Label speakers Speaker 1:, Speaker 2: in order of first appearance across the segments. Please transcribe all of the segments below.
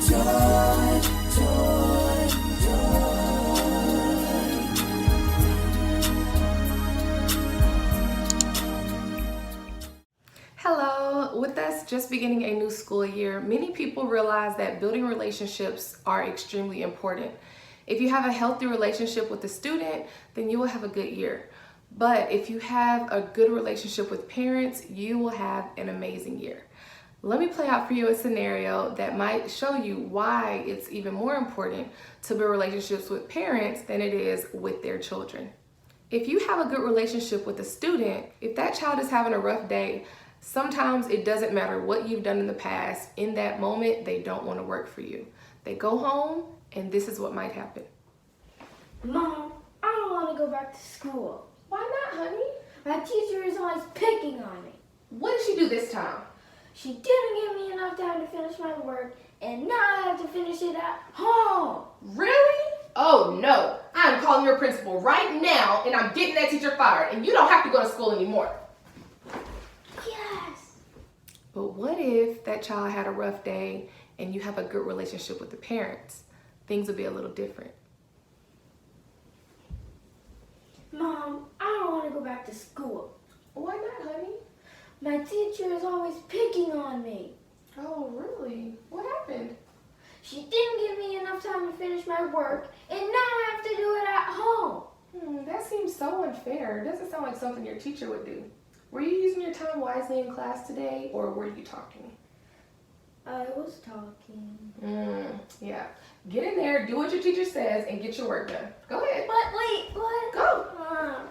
Speaker 1: Joy, joy, joy.
Speaker 2: Hello, with us just beginning a new school year, many people realize that building relationships are extremely important. If you have a healthy relationship with the student, then you will have a good year. But if you have a good relationship with parents, you will have an amazing year. Let me play out for you a scenario that might show you why it's even more important to build relationships with parents than it is with their children. If you have a good relationship with a student, if that child is having a rough day, sometimes it doesn't matter what you've done in the past. In that moment, they don't want to work for you. They go home, and this is what might happen.
Speaker 3: Mom, I don't want to go back to school.
Speaker 2: Why not, honey?
Speaker 3: My teacher is always picking on me.
Speaker 2: What did she do this time?
Speaker 3: She didn't give me enough time to finish my work, and now I have to finish it at home.
Speaker 2: Really? Oh no, I'm calling your principal right now, and I'm getting that teacher fired, and you don't have to go to school anymore.
Speaker 3: Yes.
Speaker 2: But what if that child had a rough day and you have a good relationship with the parents? Things would be a little different.
Speaker 3: Mom, I don't want to go back to school.
Speaker 2: Why not, honey?
Speaker 3: My teacher is always picking on me.
Speaker 2: Oh, really? What happened?
Speaker 3: She didn't give me enough time to finish my work, and now I have to do it at home.
Speaker 2: That seems so unfair. It doesn't sound like something your teacher would do. Were you using your time wisely in class today, or were you talking?
Speaker 3: I was talking.
Speaker 2: Yeah. Get in there, do what your teacher says, and get your work done. Go ahead.
Speaker 3: But wait, what?
Speaker 2: Go.
Speaker 3: Mom.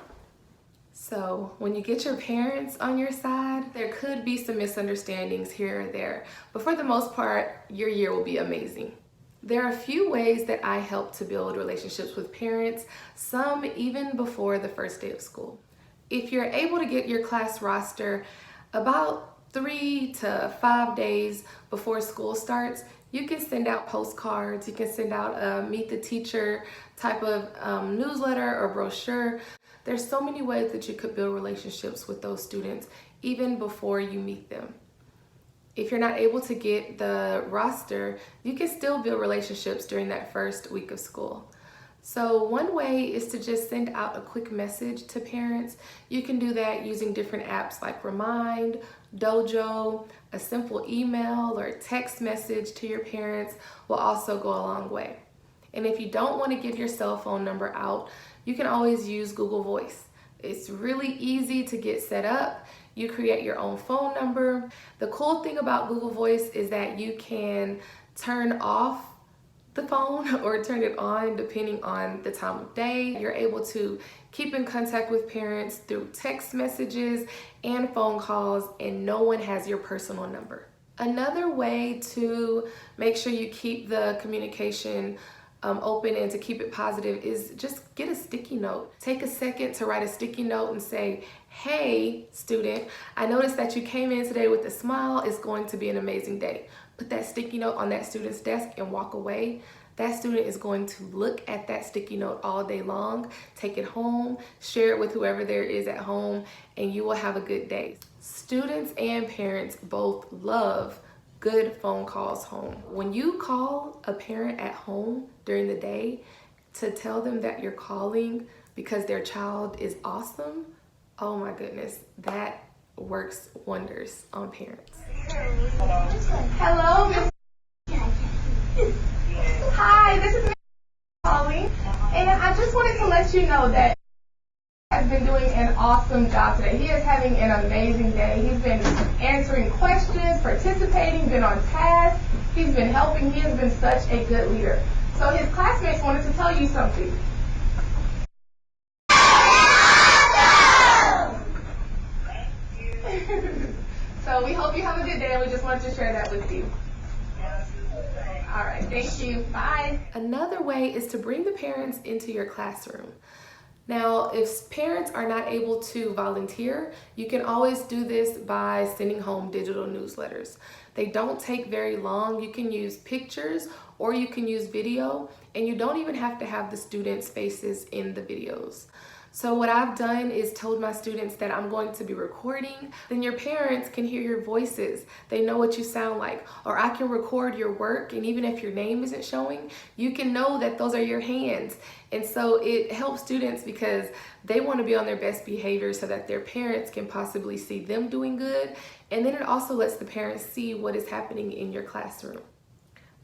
Speaker 2: So when you get your parents on your side, there could be some misunderstandings here or there, but for the most part, your year will be amazing. There are a few ways that I help to build relationships with parents, some even before the first day of school. If you're able to get your class roster about 3 to 5 days before school starts, you can send out postcards, you can send out a meet the teacher type of newsletter or brochure. There's so many ways that you could build relationships with those students even before you meet them. If you're not able to get the roster, you can still build relationships during that first week of school. So one way is to just send out a quick message to parents. You can do that using different apps like Remind, Dojo. A simple email or text message to your parents will also go a long way. And if you don't want to give your cell phone number out, you can always use Google Voice. It's really easy to get set up. You create your own phone number. The cool thing about Google Voice is that you can turn off the phone or turn it on depending on the time of day. You're able to keep in contact with parents through text messages and phone calls, and no one has your personal number. Another way to make sure you keep the communication open and to keep it positive is just get a sticky note. Take a second to write a sticky note and say, hey student, I noticed that you came in today with a smile. It's going to be an amazing day. Put that sticky note on that student's desk and walk away. That student is going to look at that sticky note all day long, take it home, share it with whoever there is at home, and you will have a good day. Students and parents both love good phone calls home. When you call a parent at home during the day to tell them that you're calling because their child is awesome, oh my goodness, that works wonders on parents. Hello, Miss. Hi, this is Miss calling, and I just wanted to let you know that has been doing an awesome job today. He is having an amazing day. He's been answering questions, participating, been on task. He's been helping. He has been such a good leader. So his classmates wanted to tell you something. So we hope you have a good day, and we just wanted to share that with you. All right, thank you. Bye. Another way is to bring the parents into your classroom. Now, if parents are not able to volunteer, you can always do this by sending home digital newsletters. They don't take very long. You can use pictures or you can use video, and you don't even have to have the students' faces in the videos. So what I've done is told my students that I'm going to be recording. Then your parents can hear your voices. They know what you sound like. Or I can record your work, and even if your name isn't showing, you can know that those are your hands. And so it helps students because they want to be on their best behavior so that their parents can possibly see them doing good. And then it also lets the parents see what is happening in your classroom.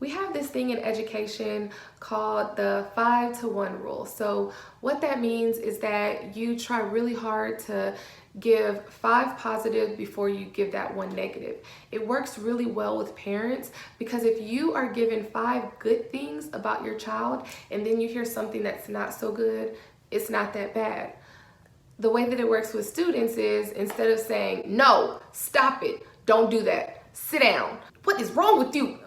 Speaker 2: We have this thing in education called the 5-to-1 rule. So what that means is that you try really hard to give 5 positive before you give that 1 negative. It works really well with parents because if you are given 5 good things about your child and then you hear something that's not so good, it's not that bad. The way that it works with students is instead of saying, no, stop it, don't do that, sit down, what is wrong with you?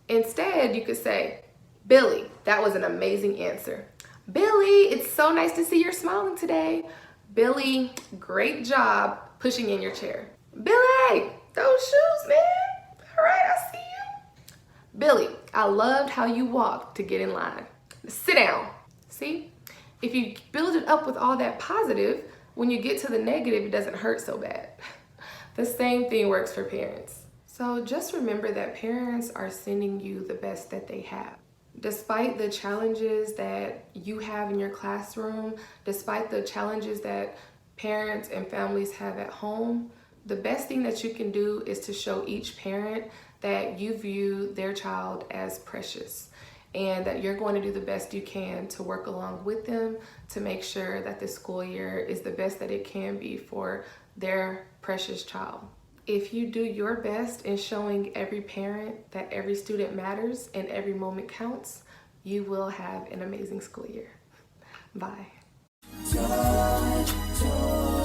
Speaker 2: Instead, you could say, Billy, that was an amazing answer. Billy, it's so nice to see you're smiling today. Billy, great job pushing in your chair. Billy, those shoes, man. All right, I see you. Billy, I loved how you walked to get in line. Sit down. See? If you build it up with all that positive, when you get to the negative, it doesn't hurt so bad. The same thing works for parents. So just remember that parents are sending you the best that they have. Despite the challenges that you have in your classroom, despite the challenges that parents and families have at home, the best thing that you can do is to show each parent that you view their child as precious and that you're going to do the best you can to work along with them to make sure that the school year is the best that it can be for their precious child. If you do your best in showing every parent that every student matters and every moment counts, you will have an amazing school year. Bye.
Speaker 1: Joy, joy.